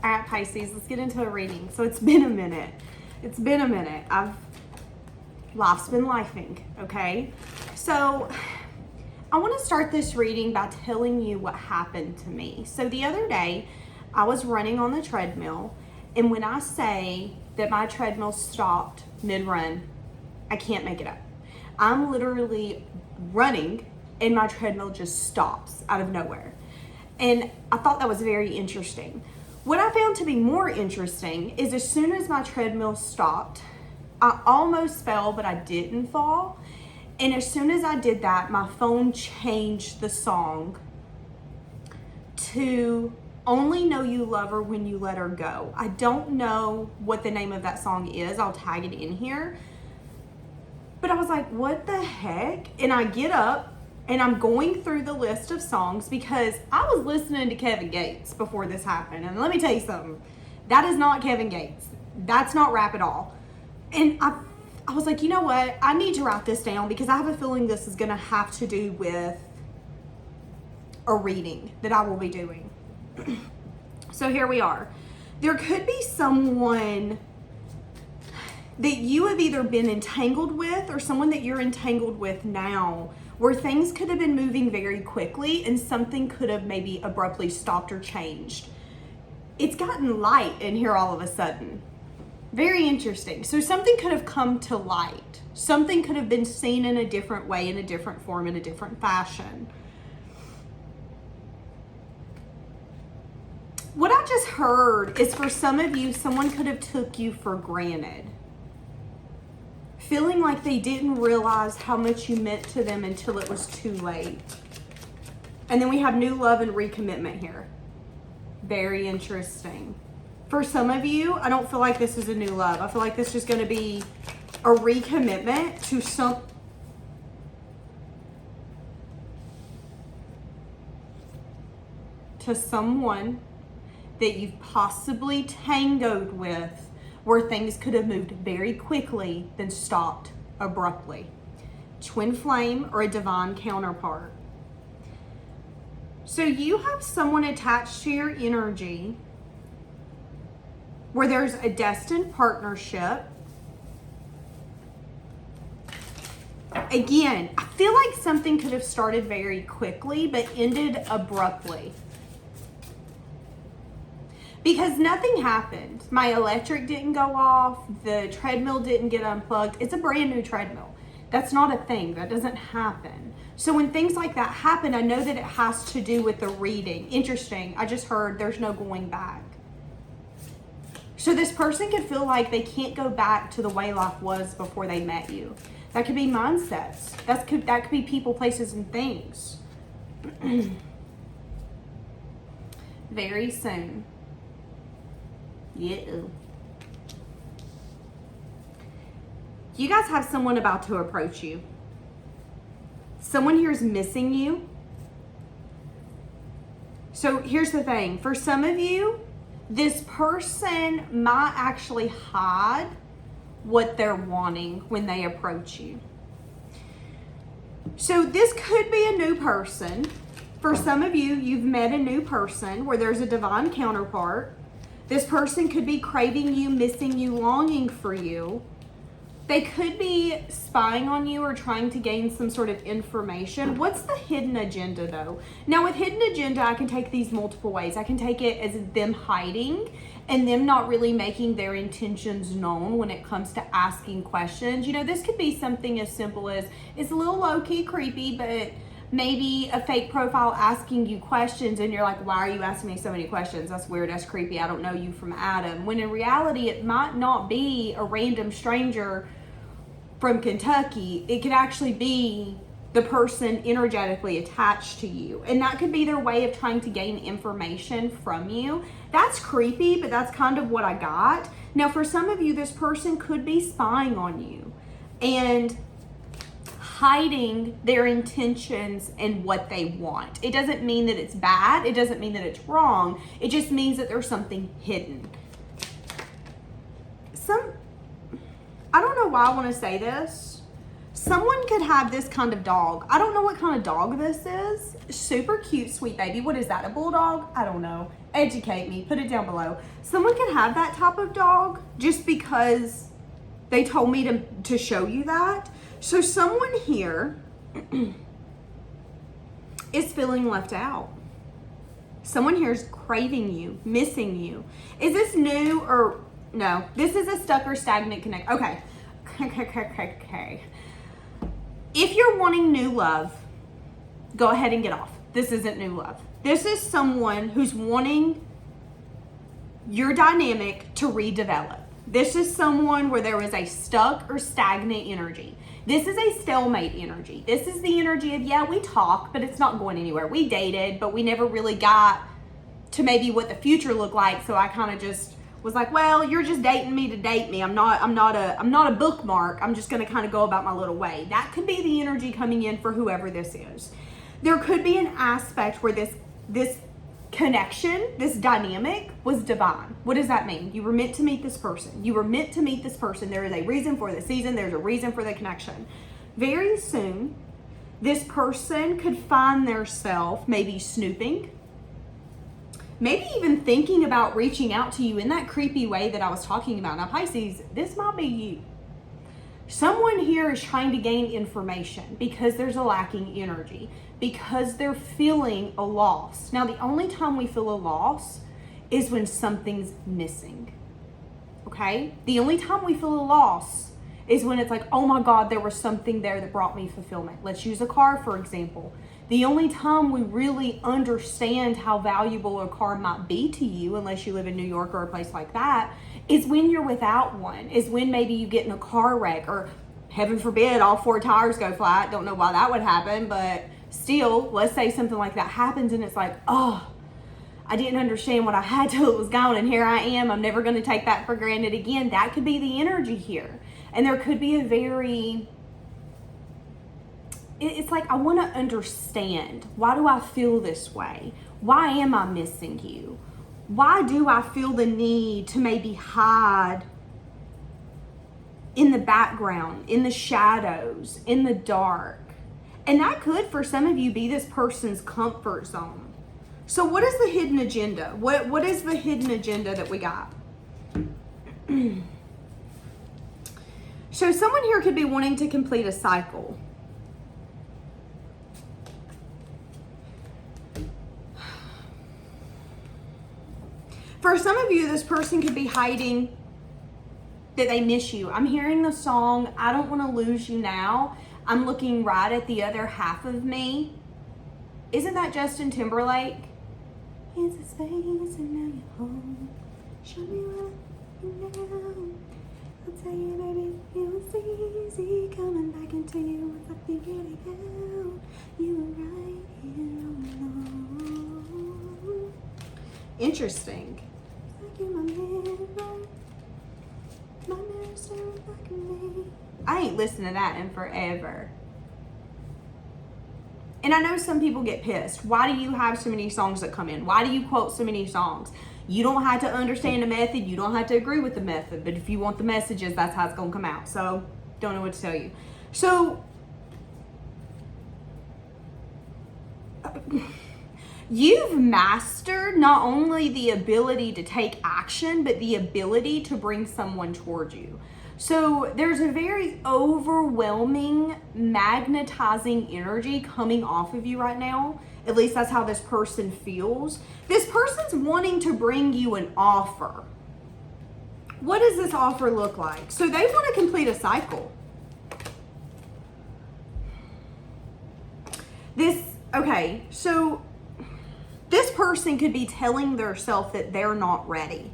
All right, Pisces, let's get into a reading. So it's been a minute. Life's been lifing, okay? So I want to start this reading by telling you what happened to me. So the other day, I was running on the treadmill, and when I say that my treadmill stopped mid-run, I can't make it up. I'm literally running, and my treadmill just stops out of nowhere. And I thought that was very interesting. What I found to be more interesting is as soon as my treadmill stopped, I almost fell, but I didn't fall. And as soon as I did that, my phone changed the song to Only Know You Love Her When You Let Her Go. I don't know what the name of that song is. I'll tag it in here. But I was like, what the heck? And I get up and I'm going through the list of songs because I was listening to Kevin Gates before this happened. And let me tell you something. That is not Kevin Gates. That's not rap at all. And I was like, you know what? I need to write this down because I have a feeling this is going to have to do with a reading that I will be doing. So here we are. There could be someone that you have either been entangled with or someone that you're entangled with now where things could have been moving very quickly and something could have maybe abruptly stopped or changed. It's gotten light in here all of a sudden. Very interesting. So something could have come to light. Something could have been seen in a different way, in a different form, in a different fashion. What I just heard is for some of you, someone could have took you for granted. Feeling like they didn't realize how much you meant to them until it was too late. And then we have new love and recommitment here. Very interesting. For some of you, I don't feel like this is a new love. I feel like this is going to be a recommitment to someone that you've possibly tangoed with where things could have moved very quickly then stopped abruptly. Twin flame or a divine counterpart. So you have someone attached to your energy where there's a destined partnership. Again, I feel like something could have started very quickly but ended abruptly. Because nothing happened. My electric didn't go off. The treadmill didn't get unplugged. It's a brand new treadmill. That's not a thing. That doesn't happen. So when things like that happen, I know that it has to do with the reading. Interesting. I just heard there's no going back. So this person could feel like they can't go back to the way life was before they met you. That could be mindsets. That could be people, places, and things. Very soon. Yeah. You guys have someone about to approach you. Someone here is missing you. So here's the thing. For some of you, this person might actually hide what they're wanting when they approach you. So this could be a new person. For some of you, you've met a new person where there's a divine counterpart. This person could be craving you, missing you, longing for you. They could be spying on you or trying to gain some sort of information. What's the hidden agenda though? Now with hidden agenda, I can take these multiple ways. I can take it as them hiding and them not really making their intentions known when it comes to asking questions. You know, this could be something as simple as, it's a little low-key creepy, but maybe a fake profile asking you questions and you're like, why are you asking me so many questions? That's weird, that's creepy, I don't know you from Adam. When in reality, it might not be a random stranger from Kentucky. It could actually be the person energetically attached to you. And that could be their way of trying to gain information from you. That's creepy, but that's kind of what I got. Now, for some of you, this person could be spying on you and hiding their intentions and what they want. It doesn't mean that it's bad. It doesn't mean that it's wrong. It just means that there's something hidden. I don't know why I want to say this. Someone could have this kind of dog. I don't know what kind of dog this is. Super cute, sweet baby. What is that, a bulldog? I don't know. Educate me. Put it down below. Someone could have that type of dog just because they told me to show you that. So someone here is feeling left out. Someone here is craving you, missing you. Is this new or no? This is a stuck or stagnant connect. Okay. If you're wanting new love, go ahead and get off. This isn't new love. This is someone who's wanting your dynamic to redevelop. This is someone where there was a stuck or stagnant energy. This is a stalemate energy. This is the energy of, yeah, we talked, but it's not going anywhere. We dated, but we never really got to maybe what the future looked like. So I kind of just was like, well, you're just dating me to date me. I'm not a bookmark. I'm just going to kind of go about my little way. That could be the energy coming in for whoever this is. There could be an aspect where this connection, this dynamic was divine. What does that mean? You were meant to meet this person. You were meant to meet this person. There is a reason for the season. There's a reason for the connection. Very soon, this person could find theirself maybe snooping, maybe even thinking about reaching out to you in that creepy way that I was talking about. Now, Pisces, this might be you. Someone here is trying to gain information because there's a lacking energy, because they're feeling a loss. Now, the only time we feel a loss is when something's missing, okay? The only time we feel a loss is when it's like, oh my God, there was something there that brought me fulfillment. Let's use a car, for example. The only time we really understand how valuable a car might be to you, unless you live in New York or a place like that, is when you're without one, is when maybe you get in a car wreck or heaven forbid, all 4 tires go flat. Don't know why that would happen, but still, let's say something like that happens and it's like, oh, I didn't understand what I had till it was gone and here I am. I'm never going to take that for granted again. That could be the energy here. And there could be a very... It's like, I want to understand. Why do I feel this way? Why am I missing you? Why do I feel the need to maybe hide in the background, in the shadows, in the dark? And that could, for some of you, be this person's comfort zone. So what is the hidden agenda? What is the hidden agenda that we got? So someone here could be wanting to complete a cycle. For some of you, this person could be hiding that they miss you. I'm hearing the song, I Don't Want to Lose You Now. I'm looking right at the other half of me. Isn't that Justin Timberlake? It's a space and now you're home. Show me what you know. I'll tell you, baby, it was easy coming back into you once I figured it out. You were right here all along. Interesting. I ain't listened to that in forever. And I know some people get pissed. Why do you have so many songs that come in? Why do you quote so many songs? You don't have to understand the method. You don't have to agree with the method. But if you want the messages, that's how it's going to come out. So, don't know what to tell you. So, you've mastered not only the ability to take action, but the ability to bring someone towards you. So there's a very overwhelming, magnetizing energy coming off of you right now. At least that's how this person feels. This person's wanting to bring you an offer. What does this offer look like? So they want to complete a cycle. Okay, so this person could be telling themselves that they're not ready.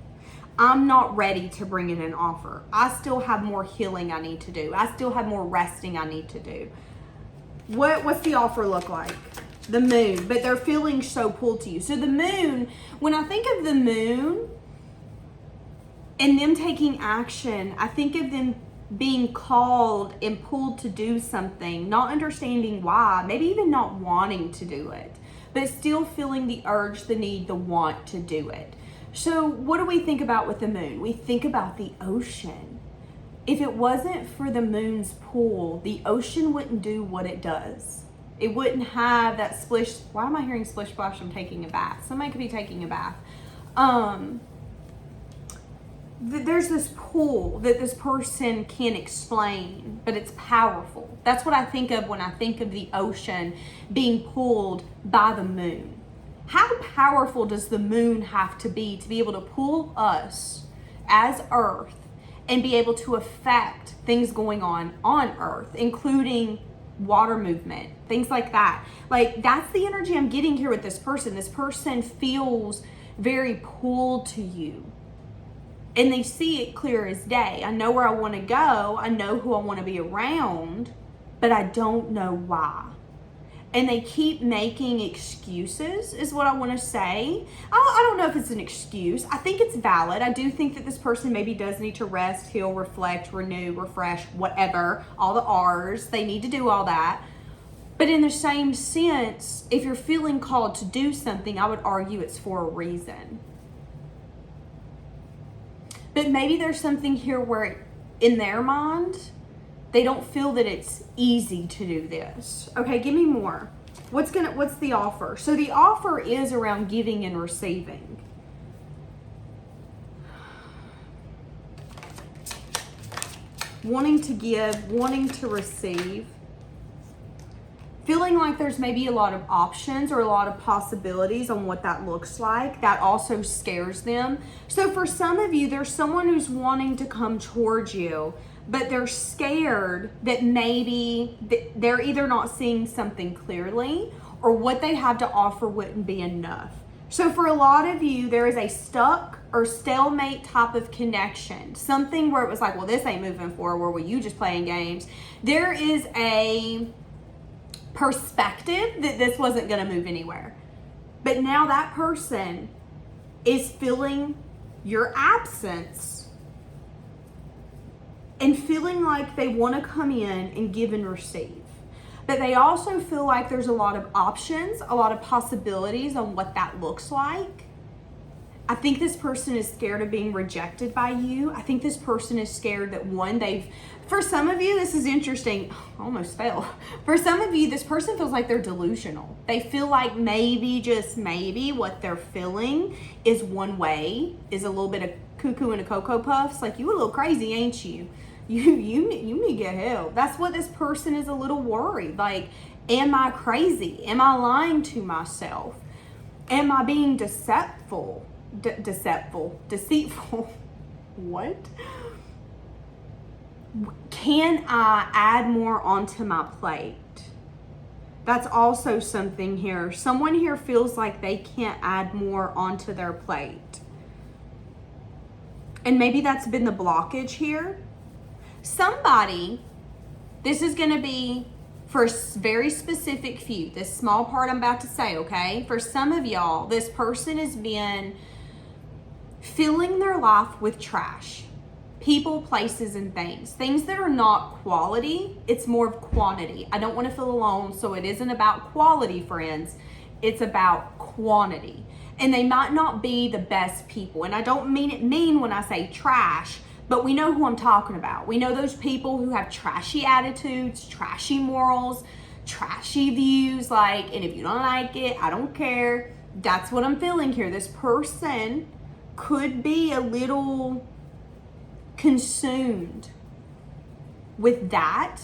I'm not ready to bring in an offer. I still have more healing I need to do. I still have more resting I need to do. What's the offer look like? The moon, but they're feeling so pulled to you. So the moon, when I think of the moon and them taking action, I think of them being called and pulled to do something, not understanding why, maybe even not wanting to do it, but still feeling the urge, the need, the want to do it. So what do we think about with the moon? We think about the ocean. If it wasn't for the moon's pull, the ocean wouldn't do what it does. It wouldn't have that splish. Why am I hearing splish splash? I'm taking a bath. Somebody could be taking a bath. There's this pull that this person can't explain, but it's powerful. That's what I think of when I think of the ocean being pulled by the moon. How powerful does the moon have to be able to pull us as Earth and be able to affect things going on Earth, including water movement, things like that? Like, that's the energy I'm getting here with this person. This person feels very pulled to you. And they see it clear as day. I know where I want to go. I know who I want to be around, but I don't know why. And they keep making excuses, is what I want to say. I don't know if it's an excuse. I think it's valid. I do think that this person maybe does need to rest, heal, reflect, renew, refresh, whatever. All the R's. They need to do all that. But in the same sense, if you're feeling called to do something, I would argue it's for a reason. But maybe there's something here where in their mind, they don't feel that it's easy to do this. Okay, give me more. What's the offer? So the offer is around giving and receiving. Wanting to give, wanting to receive. Feeling like there's maybe a lot of options or a lot of possibilities on what that looks like. That also scares them. So for some of you, there's someone who's wanting to come towards you, but they're scared that maybe they're either not seeing something clearly or what they have to offer wouldn't be enough. So for a lot of you, there is a stuck or stalemate type of connection. Something where it was like, well, this ain't moving forward. Were you just playing games? There is a perspective that this wasn't going to move anywhere. But now that person is feeling your absence and feeling like they want to come in and give and receive. But they also feel like there's a lot of options, a lot of possibilities on what that looks like. I think this person is scared of being rejected by you. I think this person is scared that for some of you, this is interesting. I almost fell. For some of you, this person feels like they're delusional. They feel like maybe, just maybe, what they're feeling is one way, is a little bit of cuckoo and a Cocoa Puffs. Like, you a little crazy, ain't you? You need to get help. That's what this person is a little worried. Like, am I crazy? Am I lying to myself? Am I being deceitful? Deceitful. What? Can I add more onto my plate? That's also something here. Someone here feels like they can't add more onto their plate. And maybe that's been the blockage here. Somebody, this is going to be for a very specific few, this small part I'm about to say, okay? For some of y'all, this person has been filling their life with trash. People, places, and things that are not quality. It's more of quantity. I don't want to feel alone, so it isn't about quality, friends. It's about quantity. And they might not be the best people. And I don't mean it mean when I say trash, but we know who I'm talking about. We know those people who have trashy attitudes, trashy morals, trashy views, like, and if you don't like it, I don't care. That's what I'm feeling here. This person could be a little consumed with that.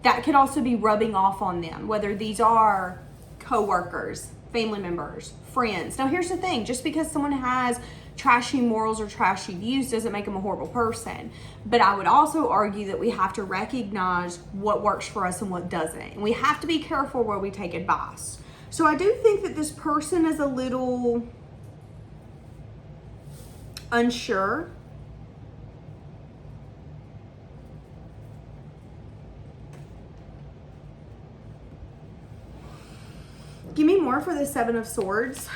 That could also be rubbing off on them, whether these are coworkers, family members, friends. Now, here's the thing. Just because someone has trashy morals or trashy views doesn't make them a horrible person. But I would also argue that we have to recognize what works for us and what doesn't. And we have to be careful where we take advice. So I do think that this person is a little unsure. Give me more for the Seven of Swords.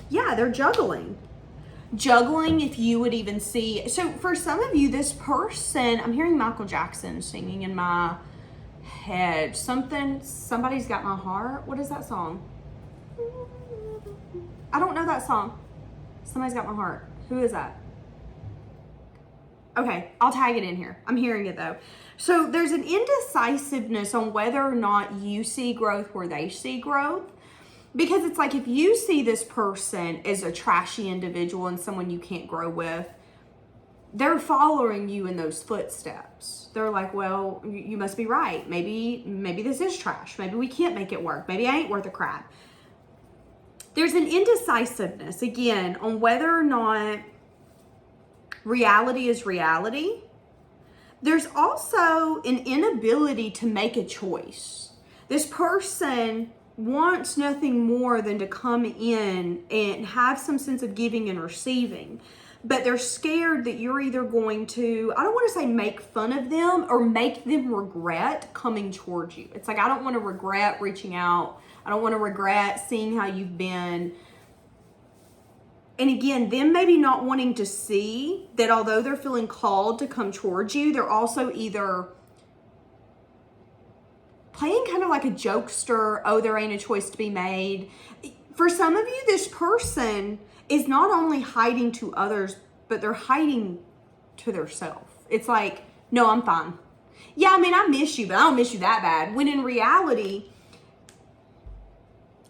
Yeah, they're juggling. Juggling, if you would even see. So for some of you, this person, I'm hearing Michael Jackson singing in my head. Somebody's Got My Heart. What is that song? I don't know that song. Somebody's Got My Heart. Who is that? Okay, I'll tag it in here. I'm hearing it though. So there's an indecisiveness on whether or not you see growth where they see growth. Because it's like, if you see this person as a trashy individual and someone you can't grow with, they're following you in those footsteps. They're like, well, you must be right. Maybe this is trash. Maybe we can't make it work. Maybe I ain't worth a crap. There's an indecisiveness, again, on whether or not reality is reality. There's also an inability to make a choice. This person wants nothing more than to come in and have some sense of giving and receiving. But they're scared that you're either going to, I don't want to say make fun of them, or make them regret coming towards you. It's like, I don't want to regret reaching out. I don't want to regret seeing how you've been. And again, them maybe not wanting to see that although they're feeling called to come towards you, they're also either playing kind of like a jokester. Oh, there ain't a choice to be made. For some of you, this person is not only hiding to others, but they're hiding to themselves. It's like, no, I'm fine. Yeah, I mean, I miss you, but I don't miss you that bad. When in reality,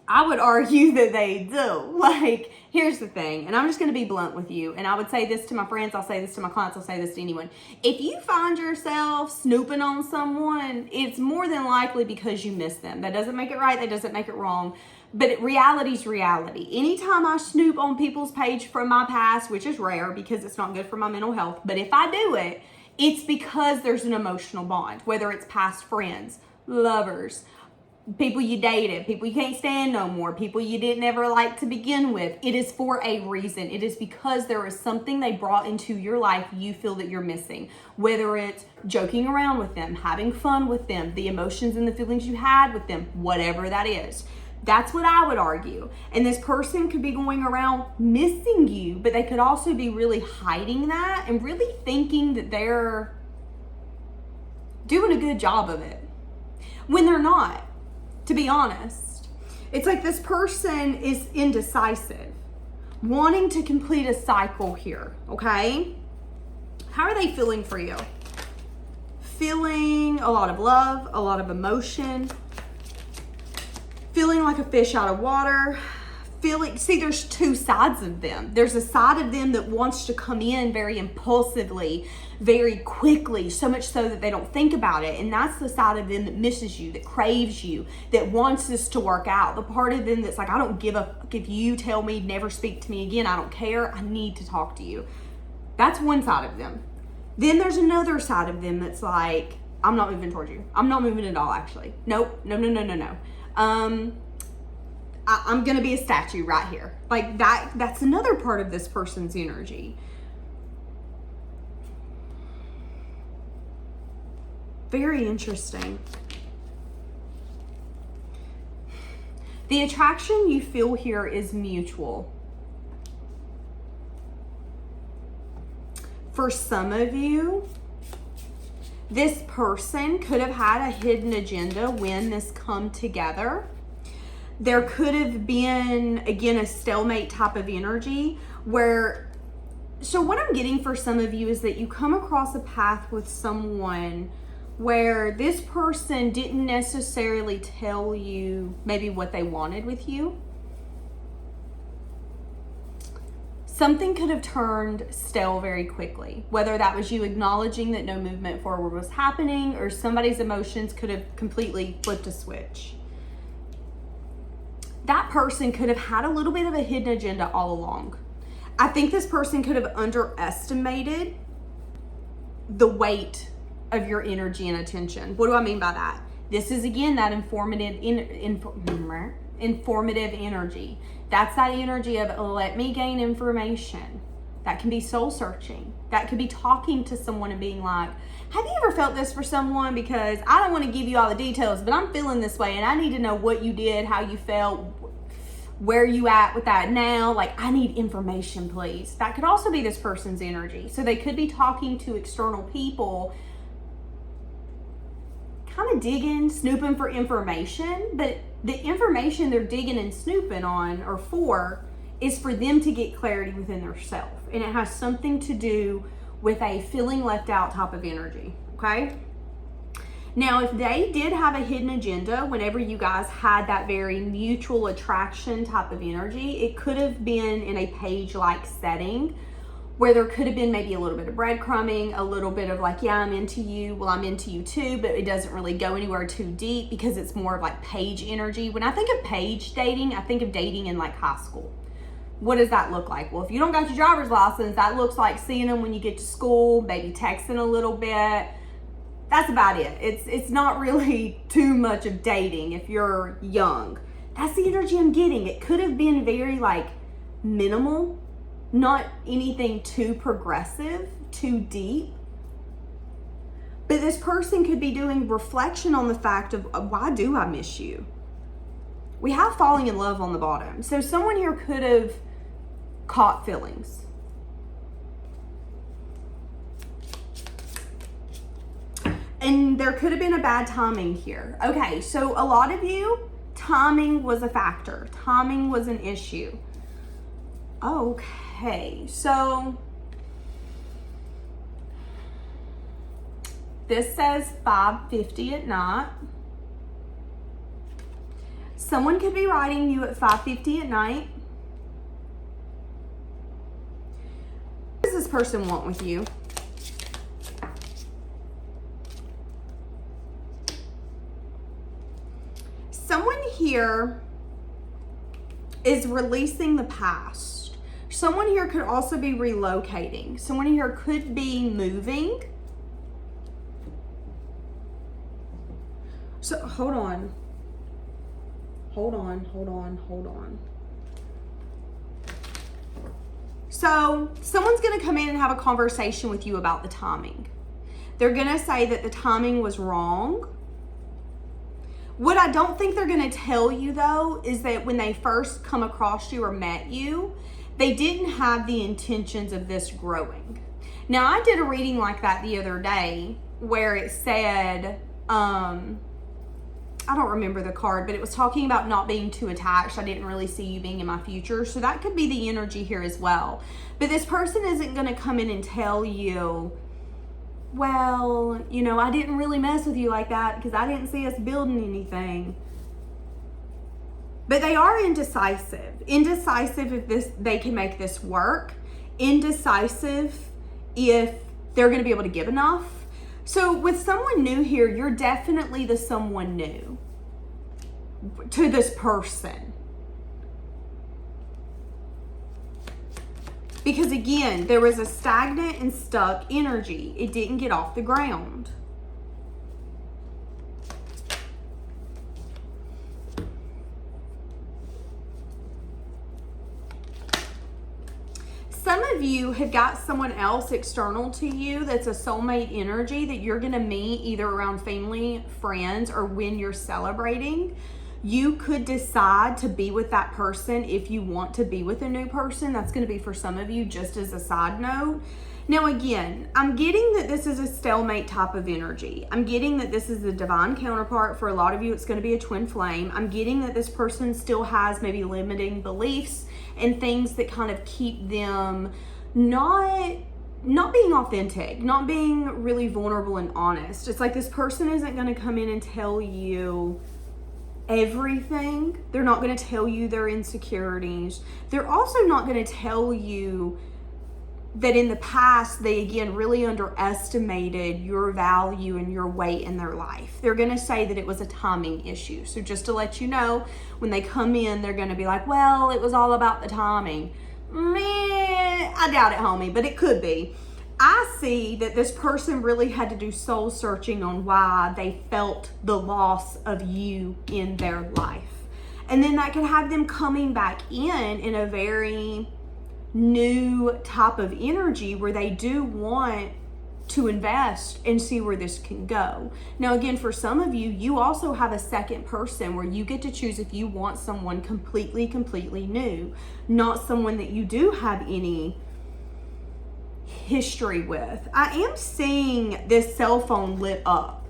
I would argue that they do. Like, here's the thing, and I'm just going to be blunt with you, and I would say this to my friends, I'll say this to my clients, I'll say this to anyone. If you find yourself snooping on someone, it's more than likely because you miss them. That doesn't make it right, that doesn't make it wrong, but reality's reality. Anytime I snoop on people's page from my past, which is rare because it's not good for my mental health, but if I do it, it's because there's an emotional bond, whether it's past friends, lovers, people you dated, people you can't stand no more, people you didn't ever like to begin with. It is for a reason. It is because there is something they brought into your life you feel that you're missing. Whether it's joking around with them, having fun with them, the emotions and the feelings you had with them, whatever that is. That's what I would argue. And this person could be going around missing you, but they could also be really hiding that and really thinking that they're doing a good job of it when they're not. To be honest, it's like this person is indecisive, wanting to complete a cycle here, okay? How are they feeling for you? Feeling a lot of love, a lot of emotion, feeling like a fish out of water, see, there's two sides of them. There's a side of them that wants to come in very impulsively, very quickly, so much so that they don't think about it. And that's the side of them that misses you, that craves you, that wants this to work out. The part of them that's like, I don't give a fuck if you tell me never speak to me again. I don't care. I need to talk to you. That's one side of them. Then there's another side of them that's like, I'm not moving towards you. I'm not moving at all, actually. Nope. No. I'm gonna be a statue right here. Like that's another part of this person's energy. Very interesting. The attraction you feel here is mutual. For some of you, this person could have had a hidden agenda when this come together. There could have been, again, a stalemate type of energy where, so what I'm getting for some of you is that you come across a path with someone where this person didn't necessarily tell you maybe what they wanted with you. Something could have turned stale very quickly, whether that was you acknowledging that no movement forward was happening, or somebody's emotions could have completely flipped a switch. That person could have had a little bit of a hidden agenda all along. I think this person could have underestimated the weight of your energy and attention. What do I mean by that? This is, again, that informative energy. That's that energy of, let me gain information. That can be soul searching. That could be talking to someone and being like, have you ever felt this for someone? Because I don't want to give you all the details, but I'm feeling this way and I need to know what you did, how you felt, where you at with that now. Like, I need information, please. That could also be this person's energy. So they could be talking to external people, kind of digging, snooping for information, but the information they're digging and snooping on or for is for them to get clarity within themselves. And it has something to do with a feeling left out type of energy, okay? Now, if they did have a hidden agenda whenever you guys had that very mutual attraction type of energy, it could have been in a page-like setting where there could have been maybe a little bit of breadcrumbing, a little bit of like, yeah, I'm into you, well, I'm into you too, but it doesn't really go anywhere too deep because it's more of like page energy. When I think of page dating, I think of dating in like high school. What does that look like? Well, if you don't got your driver's license, that looks like seeing them when you get to school, maybe texting a little bit. That's about it. It's not really too much of dating if you're young. That's the energy I'm getting. It could have been very like minimal, not anything too progressive, too deep. But this person could be doing reflection on the fact of why do I miss you? We have falling in love on the bottom. So someone here could have caught feelings. And there could have been a bad timing here. Okay, so a lot of you, timing was a factor. Timing was an issue. Okay, so this says 5:50 at night. Someone could be writing you at 5:50 at night. What does this person want with you? Someone here is releasing the past. Someone here could also be relocating. Someone here could be moving. So hold on. So someone's going to come in and have a conversation with you about the timing. They're going to say that the timing was wrong. What I don't think they're going to tell you though is that when they first come across you or met you, they didn't have the intentions of this growing. Now, I did a reading like that the other day where it said, I don't remember the card, but it was talking about not being too attached. I didn't really see you being in my future. So that could be the energy here as well. But this person isn't going to come in and tell you, well, you know, I didn't really mess with you like that because I didn't see us building anything. But they are indecisive. Indecisive if they can make this work. Indecisive if they're going to be able to give enough. So with someone new here, you're definitely the someone new to this person. Because again, there was a stagnant and stuck energy. It didn't get off the ground. Some of you have got someone else external to you that's a soulmate energy that you're going to meet either around family, friends, or when you're celebrating. You could decide to be with that person if you want to be with a new person. That's going to be for some of you, just as a side note. Now, again, I'm getting that this is a stalemate type of energy. I'm getting that this is the divine counterpart. For a lot of you, it's going to be a twin flame. I'm getting that this person still has maybe limiting beliefs and things that kind of keep them not being authentic, not being really vulnerable and honest. It's like this person isn't going to come in and tell you everything. They're not going to tell you their insecurities. They're also not going to tell you that in the past they again really underestimated your value and your weight in their life. They're going to say that it was a timing issue. So just to let you know, when they come in, they're going to be like, well, it was all about the timing. Meh, I doubt it, homie, but it could be. I see that this person really had to do soul searching on why they felt the loss of you in their life. And then that could have them coming back in a very new type of energy where they do want to invest and see where this can go. Now, again, for some of you, you also have a second person where you get to choose if you want someone completely new, not someone that you do have any history with. I am seeing this cell phone lit up.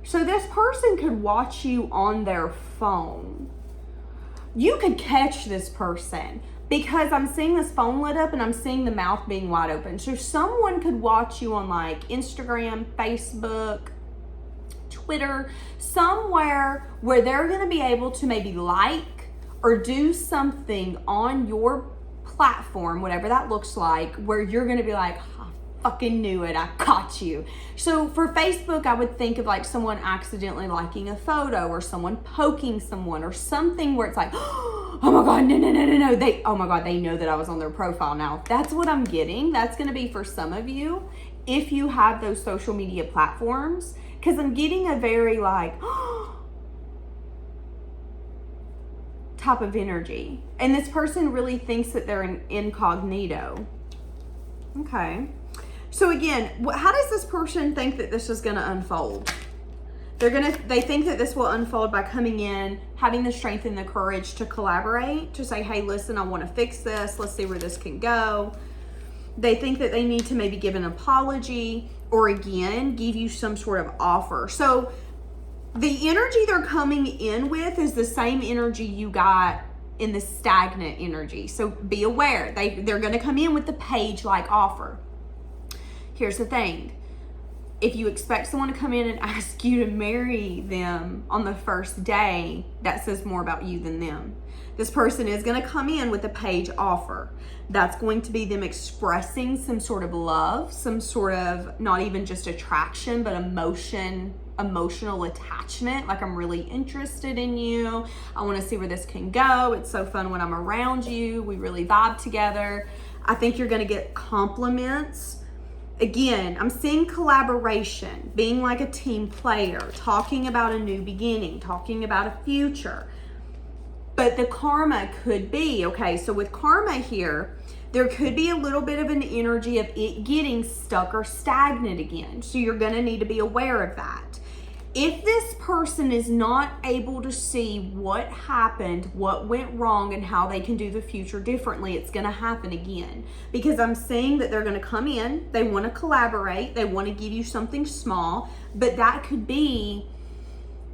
So this person could watch you on their phone. You could catch this person because I'm seeing this phone lit up and I'm seeing the mouth being wide open. So someone could watch you on like Instagram, Facebook, Twitter, somewhere where they're going to be able to maybe like or do something on your platform, whatever that looks like, where you're going to be like, fucking knew it, I caught you. So for Facebook, I would think of like someone accidentally liking a photo or someone poking someone or something where it's like, oh my God, no. Oh my God, they know that I was on their profile now. That's what I'm getting. That's going to be for some of you if you have those social media platforms, because I'm getting a very like, type of energy. And this person really thinks that they're an incognito. Okay. So again, how does this person think that this is going to unfold? They think that this will unfold by coming in, having the strength and the courage to collaborate, to say, hey, listen, I want to fix this. Let's see where this can go. They think that they need to maybe give an apology or again, give you some sort of offer. So the energy they're coming in with is the same energy you got in the stagnant energy. So be aware, they're going to come in with the page-like offer. Here's the thing. If you expect someone to come in and ask you to marry them on the first day, that says more about you than them. This person is going to come in with a page offer. That's going to be them expressing some sort of love, some sort of not even just attraction, but emotional attachment. Like, I'm really interested in you. I want to see where this can go. It's so fun when I'm around you. We really vibe together. I think you're going to get compliments. Again, I'm seeing collaboration, being like a team player, talking about a new beginning, talking about a future. But the karma could be, okay, so with karma here, there could be a little bit of an energy of it getting stuck or stagnant again. So you're going to need to be aware of that. If this person is not able to see what happened, what went wrong, and how they can do the future differently, it's going to happen again. Because I'm seeing that they're going to come in, they want to collaborate, they want to give you something small, but that could be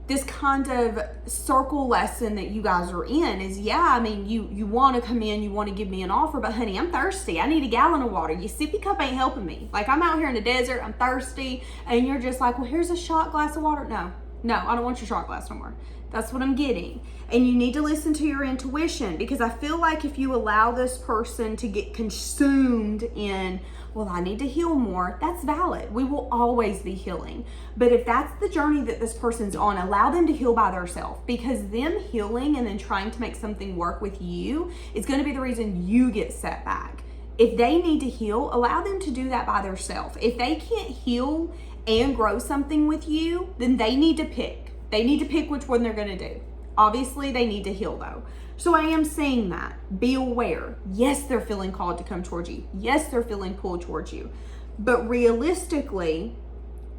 this kind of circle lesson that you guys are in is, yeah, I mean, you want to come in, you want to give me an offer, but honey, I'm thirsty. I need a gallon of water. Your sippy cup ain't helping me. Like, I'm out here in the desert, I'm thirsty, and you're just like, well, here's a shot glass of water. No, I don't want your shot glass no more. That's what I'm getting. And you need to listen to your intuition, because I feel like if you allow this person to get consumed in, well, I need to heal more, that's valid. We will always be healing. But if that's the journey that this person's on, allow them to heal by themselves, because them healing and then trying to make something work with you is going to be the reason you get set back. If they need to heal, allow them to do that by themselves. If they can't heal and grow something with you, then they need to pick. They need to pick which one they're going to do. Obviously, they need to heal though. So I am saying that. Be aware. Yes, they're feeling called to come towards you. Yes, they're feeling pulled towards you. But realistically,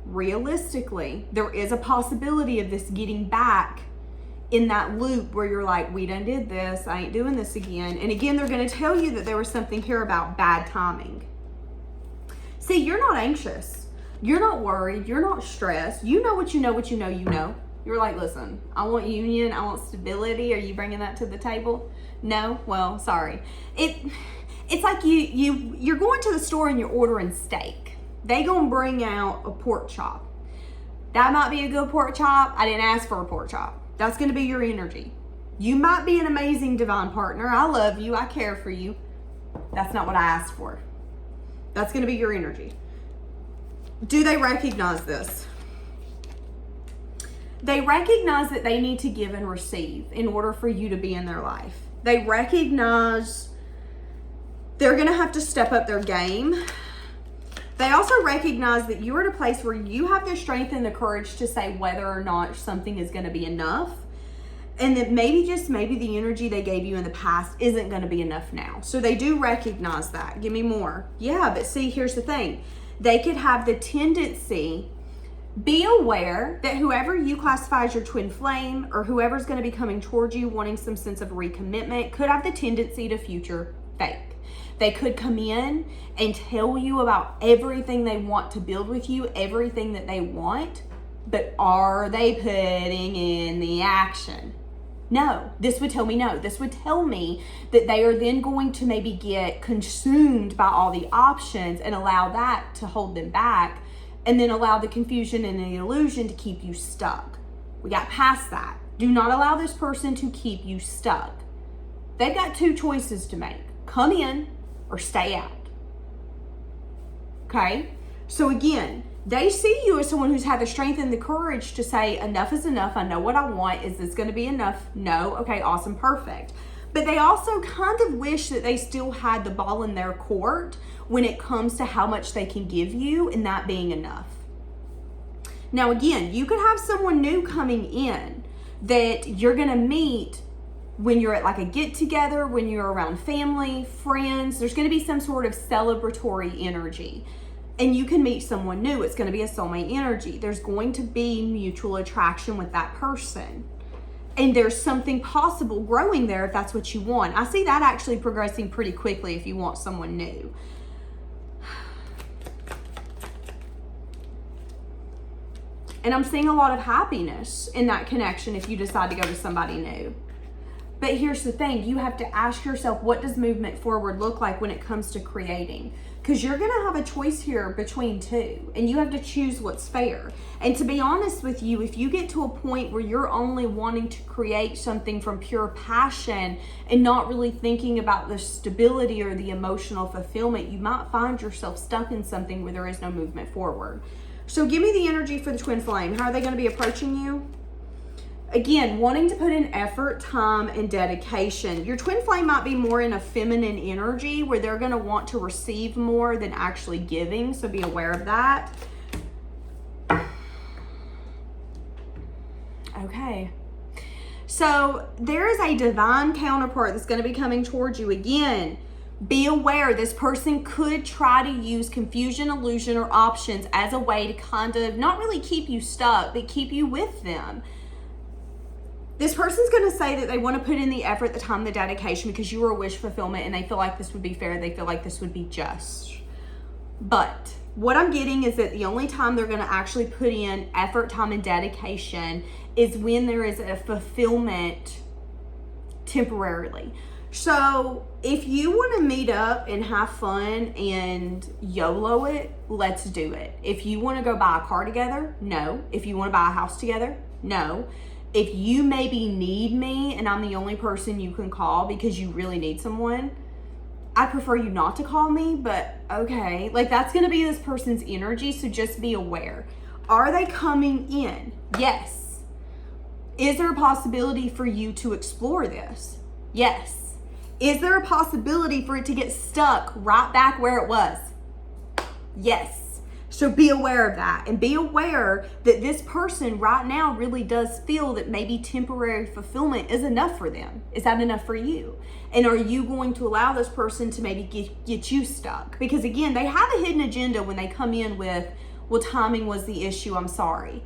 there is a possibility of this getting back in that loop where you're like, we done did this. I ain't doing this again. And again, they're going to tell you that there was something here about bad timing. See, you're not anxious. You're not worried. You're not stressed. You know what you know. You're like, listen, I want union, I want stability. Are you bringing that to the table? No? Well, sorry. It's like you're going to the store and you're ordering steak. They gonna bring out a pork chop. That might be a good pork chop. I didn't ask for a pork chop. That's gonna be your energy. You might be an amazing divine partner. I love you. I care for you. That's not what I asked for. That's gonna be your energy. Do they recognize this? They recognize that they need to give and receive in order for you to be in their life. They recognize they're going to have to step up their game. They also recognize that you're at a place where you have the strength and the courage to say whether or not something is going to be enough. And that maybe the energy they gave you in the past isn't going to be enough now. So they do recognize that. Give me more. Yeah, but see, here's the thing. They could have the tendency. Be aware that whoever you classify as your twin flame or whoever's going to be coming towards you wanting some sense of recommitment could have the tendency to future fake. They could come in and tell you about everything they want to build with you, everything that they want, but are they putting in the action? No, this would tell me no. This would tell me that they are then going to maybe get consumed by all the options and allow that to hold them back. and then allow the confusion and the illusion to keep you stuck. We got past that. Do not allow this person to keep you stuck. They've got two choices to make. Come in or stay out. Okay? So again, they see you as someone who's had the strength and the courage to say, enough is enough. I know what I want. Is this going to be enough? No. Okay, awesome, perfect. But they also kind of wish that they still had the ball in their court when it comes to how much they can give you and that being enough. Now again, you could have someone new coming in that you're going to meet when you're at like a get together, when you're around family, friends. There's going to be some sort of celebratory energy. And you can meet someone new. It's going to be a soulmate energy. There's going to be mutual attraction with that person. And there's something possible growing there if that's what you want. I see that actually progressing pretty quickly if you want someone new. And I'm seeing a lot of happiness in that connection if you decide to go to somebody new. But here's the thing, you have to ask yourself, what does movement forward look like when it comes to creating? Because you're going to have a choice here between two, and you have to choose what's fair. And to be honest with you, if you get to a point where you're only wanting to create something from pure passion and not really thinking about the stability or the emotional fulfillment, you might find yourself stuck in something where there is no movement forward. So give me the energy for the twin flame. How are they going to be approaching you? Again, wanting to put in effort, time, and dedication. Your twin flame might be more in a feminine energy where they're going to want to receive more than actually giving. So be aware of that. Okay. So there is a divine counterpart that's going to be coming towards you. Again, be aware this person could try to use confusion, illusion, or options as a way to kind of not really keep you stuck, but keep you with them. This person's going to say that they want to put in the effort, the time, the dedication because you are a wish fulfillment and they feel like this would be fair. They feel like this would be just. But what I'm getting is that the only time they're going to actually put in effort, time, and dedication is when there is a fulfillment temporarily. So if you want to meet up and have fun and YOLO it, let's do it. If you want to go buy a car together, no. If you want to buy a house together, no. If you maybe need me and I'm the only person you can call because you really need someone, I prefer you not to call me, but okay. Like that's going to be this person's energy, so just be aware. Are they coming in? Yes. Is there a possibility for you to explore this? Yes. Is there a possibility for it to get stuck right back where it was? Yes. So be aware of that and be aware that this person right now really does feel that maybe temporary fulfillment is enough for them. Is that enough for you? And are you going to allow this person to maybe get you stuck? Because again, they have a hidden agenda when they come in with, well, timing was the issue, I'm sorry.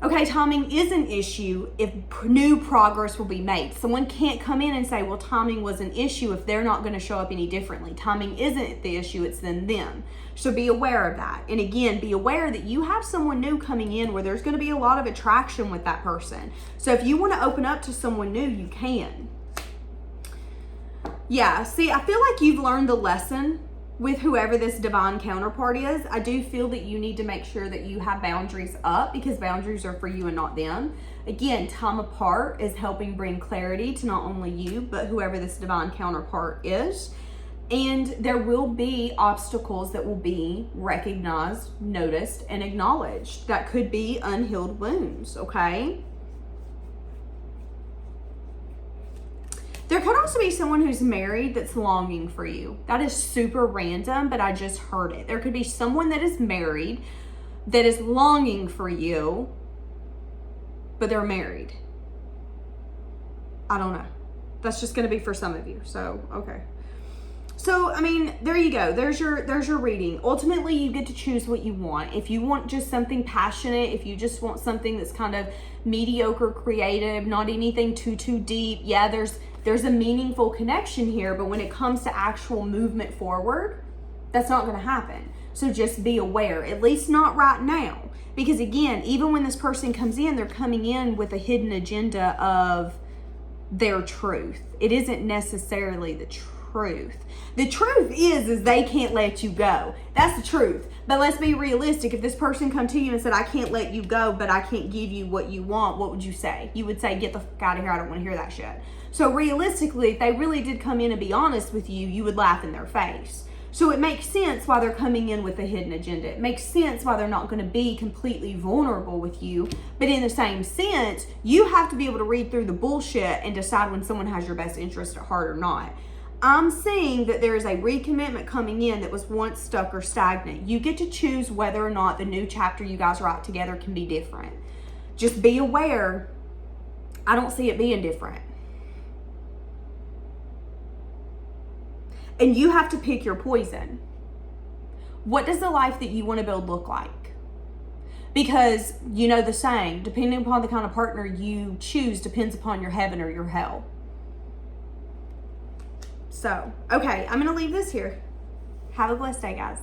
Okay, timing is an issue if new progress will be made. Someone can't come in and say, well, timing was an issue if they're not going to show up any differently. Timing isn't the issue, it's then them. So be aware of that. And again, be aware that you have someone new coming in where there's going to be a lot of attraction with that person. So if you want to open up to someone new, you can. Yeah, see, I feel like you've learned the lesson with whoever this divine counterpart is. I do feel that you need to make sure that you have boundaries up because boundaries are for you and not them. Again, time apart is helping bring clarity to not only you, but whoever this divine counterpart is. And there will be obstacles that will be recognized, noticed, and acknowledged. That could be unhealed wounds, okay? There could also be someone who's married that's longing for you. That is super random, but I just heard it. There could be someone that is married that is longing for you, but they're married. I don't know. That's just going to be for some of you. So, okay. So, I mean, there you go. There's your reading. Ultimately, you get to choose what you want. If you want just something passionate, if you just want something that's kind of mediocre, creative, not anything too deep, yeah, there's a meaningful connection here, but when it comes to actual movement forward, that's not going to happen. So just be aware, at least not right now. Because again, even when this person comes in, they're coming in with a hidden agenda of their truth. It isn't necessarily the truth. truth. The truth is they can't let you go. That's the truth. But let's be realistic. If this person come to you and said, I can't let you go, but I can't give you what you want, what would you say? You would say, get the fuck out of here. I don't want to hear that shit. So realistically, if they really did come in and be honest with you, you would laugh in their face. So it makes sense why they're coming in with a hidden agenda. It makes sense why they're not going to be completely vulnerable with you. But in the same sense, you have to be able to read through the bullshit and decide when someone has your best interest at heart or not. I'm saying that there is a recommitment coming in that was once stuck or stagnant. You get to choose whether or not the new chapter you guys write together can be different. Just be aware, I don't see it being different. And you have to pick your poison. What does the life that you want to build look like? Because you know the saying, depending upon the kind of partner you choose depends upon your heaven or your hell. So, okay, I'm going to leave this here. Have a blessed day, guys.